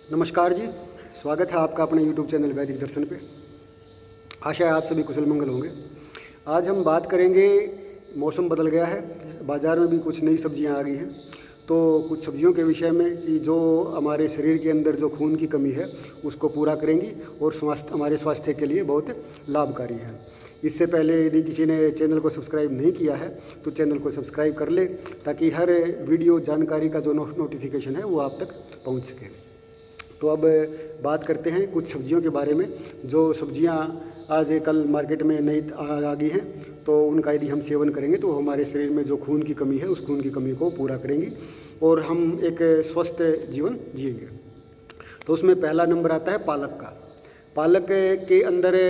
नमस्कार जी, स्वागत है आपका अपने YouTube चैनल वैदिक दर्शन पे। आशा है आप सभी कुशल मंगल होंगे। आज हम बात करेंगे, मौसम बदल गया है, बाज़ार में भी कुछ नई सब्जियां आ गई हैं, तो कुछ सब्जियों के विषय में कि जो हमारे शरीर के अंदर जो खून की कमी है उसको पूरा करेंगी और हमारे स्वास्थ्य के लिए बहुत लाभकारी है। इससे पहले यदि किसी ने चैनल को सब्सक्राइब नहीं किया है तो चैनल को सब्सक्राइब कर ले, ताकि हर वीडियो जानकारी का जो नोटिफिकेशन है वो आप तक पहुँच सके। तो अब बात करते हैं कुछ सब्जियों के बारे में। जो सब्जियां आज कल मार्केट में नई आ गई हैं, तो उनका यदि हम सेवन करेंगे तो हमारे शरीर में जो खून की कमी है उस खून की कमी को पूरा करेंगी और हम एक स्वस्थ जीवन जिएंगे। तो उसमें पहला नंबर आता है पालक का। पालक के अंदर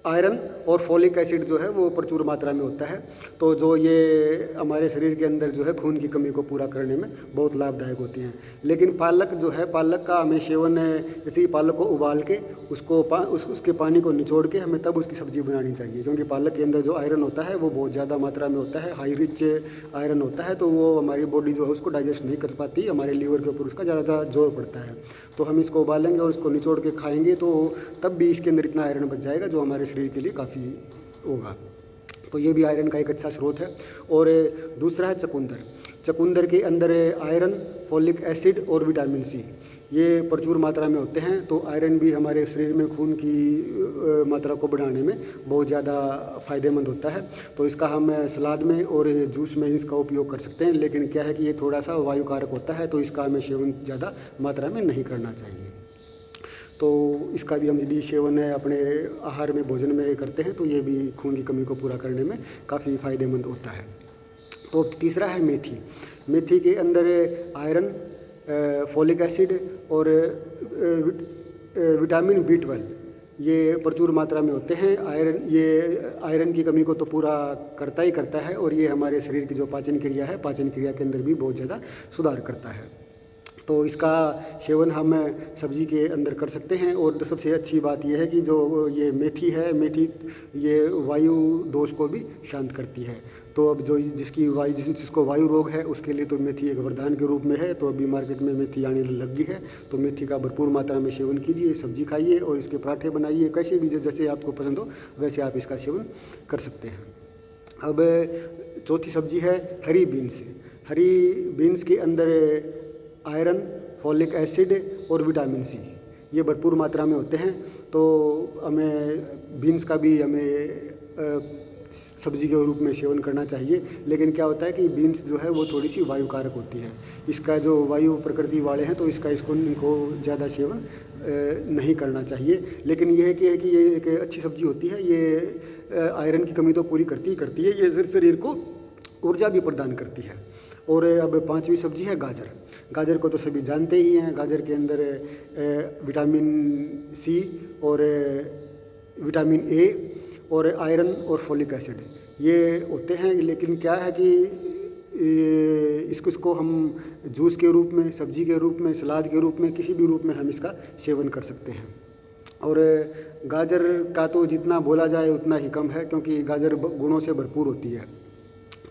आयरन और फॉलिक एसिड जो है वो प्रचुर मात्रा में होता है, तो जो ये हमारे शरीर के अंदर जो है खून की कमी को पूरा करने में बहुत लाभदायक होती हैं। लेकिन पालक जो है, पालक का हमें सेवन, जैसे कि पालक को उबाल के उसके पानी को निचोड़ के हमें तब उसकी सब्ज़ी बनानी चाहिए, क्योंकि पालक के अंदर जो आयरन होता है वो बहुत ज़्यादा मात्रा में होता है, हाई रिच आयरन होता है, तो वो हमारी बॉडी जो है उसको डाइजेस्ट नहीं कर पाती, हमारे लीवर के ऊपर उसका ज़्यादा जोर पड़ता है। तो हम इसको उबालेंगे और इसको निचोड़ के खाएँगे तो तब भी इसके अंदर इतना आयरन बच जाएगा जो हमारे शरीर के लिए काफ़ी होगा। तो ये भी आयरन का एक अच्छा स्रोत है। और दूसरा है चकुंदर। चकुंदर के अंदर आयरन, फॉलिक एसिड और विटामिन सी ये प्रचुर मात्रा में होते हैं। तो आयरन भी हमारे शरीर में खून की मात्रा को बढ़ाने में बहुत ज़्यादा फ़ायदेमंद होता है। तो इसका हम सलाद में और जूस में इसका उपयोग कर सकते हैं, लेकिन क्या है कि ये थोड़ा सा वायुकारक होता है, तो इसका हमें सेवन ज़्यादा मात्रा में नहीं करना चाहिए। तो इसका भी हम यदि सेवन अपने आहार में, भोजन में करते हैं तो ये भी खून की कमी को पूरा करने में काफ़ी फ़ायदेमंद होता है। तो तीसरा है मेथी। मेथी के अंदर आयरन, फॉलिक एसिड और विटामिन B12 ये प्रचुर मात्रा में होते हैं। ये आयरन की कमी को तो पूरा करता ही करता है, और ये हमारे शरीर की जो पाचन क्रिया है, पाचन क्रिया के अंदर भी बहुत ज़्यादा सुधार करता है। तो इसका सेवन हम सब्ज़ी के अंदर कर सकते हैं। और सबसे अच्छी बात यह है कि जो ये मेथी है, मेथी ये वायु दोष को भी शांत करती है। तो अब जो जिसको वायु रोग है उसके लिए तो मेथी एक वरदान के रूप में है। तो अभी मार्केट में मेथी आने लग गई है, तो मेथी का भरपूर मात्रा में सेवन कीजिए, सब्जी खाइए और इसके पराठे बनाइए, कैसे भी जैसे आपको पसंद हो वैसे आप इसका सेवन कर सकते हैं। अब चौथी सब्जी है हरी बीन्स। हरी बीन्स के अंदर आयरन, फॉलिक एसिड और विटामिन सी ये भरपूर मात्रा में होते हैं। तो हमें बीन्स का भी सब्जी के रूप में सेवन करना चाहिए। लेकिन क्या होता है कि बीन्स जो है वो थोड़ी सी वायुकारक होती है, इसका जो वायु प्रकृति वाले हैं तो इनको ज़्यादा सेवन नहीं करना चाहिए। लेकिन यह है कि ये एक अच्छी सब्जी होती है, ये आयरन की कमी तो पूरी करती है, ये शरीर को ऊर्जा भी प्रदान करती है। और अब पांचवी सब्जी है गाजर। गाजर को तो सभी जानते ही हैं। गाजर के अंदर विटामिन सी और विटामिन ए और आयरन और फॉलिक एसिड ये होते हैं। लेकिन क्या है कि इसको हम जूस के रूप में, सब्जी के रूप में, सलाद के रूप में, किसी भी रूप में हम इसका सेवन कर सकते हैं। और गाजर का तो जितना बोला जाए उतना ही कम है, क्योंकि गाजर गुणों से भरपूर होती है।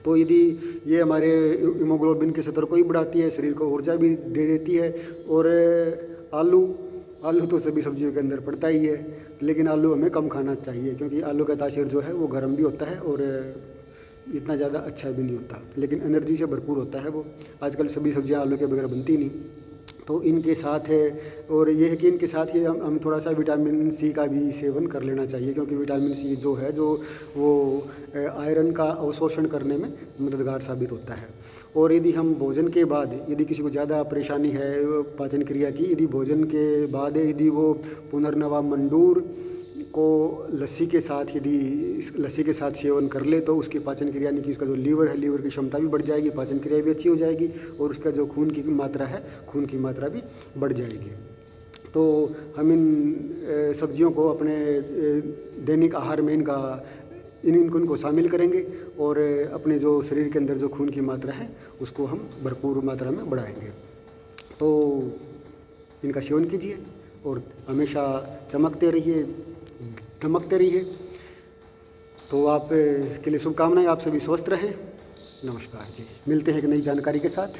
तो यदि ये हमारे हीमोग्लोबिन के स्तर को ही बढ़ाती है, शरीर को ऊर्जा भी दे देती है। और आलू तो सभी सब्जियों के अंदर पड़ता ही है, लेकिन आलू हमें कम खाना चाहिए, क्योंकि आलू का तासीर जो है वो गर्म भी होता है और इतना ज़्यादा अच्छा भी नहीं होता, लेकिन एनर्जी से भरपूर होता है वो। आजकल सभी सब्जियां आलू के बगैर बनती नहीं। तो इनके साथ है, और ये है कि इनके साथ ही हम थोड़ा सा विटामिन सी का भी सेवन कर लेना चाहिए, क्योंकि विटामिन सी जो है वो आयरन का अवशोषण करने में मददगार साबित होता है। और यदि हम भोजन के बाद, यदि किसी को ज़्यादा परेशानी है पाचन क्रिया की, यदि भोजन के बाद यदि वो पुनर्नवा मंडूर को लस्सी के साथ सेवन कर ले, तो उसकी पाचन क्रिया यानी कि उसका जो लीवर है, लीवर की क्षमता भी बढ़ जाएगी, पाचन क्रिया भी अच्छी हो जाएगी और उसका जो खून की मात्रा है, खून की मात्रा भी बढ़ जाएगी। तो हम इन सब्जियों को अपने दैनिक आहार में इनको शामिल करेंगे और अपने जो शरीर के अंदर जो खून की मात्रा है उसको हम भरपूर मात्रा में बढ़ाएंगे। तो इनका सेवन कीजिए और हमेशा चमकते रहिए, धमकते रहिए। तो आप के लिए शुभकामनाएं। आप सभी स्वस्थ रहें। नमस्कार जी, मिलते हैं एक नई जानकारी के साथ।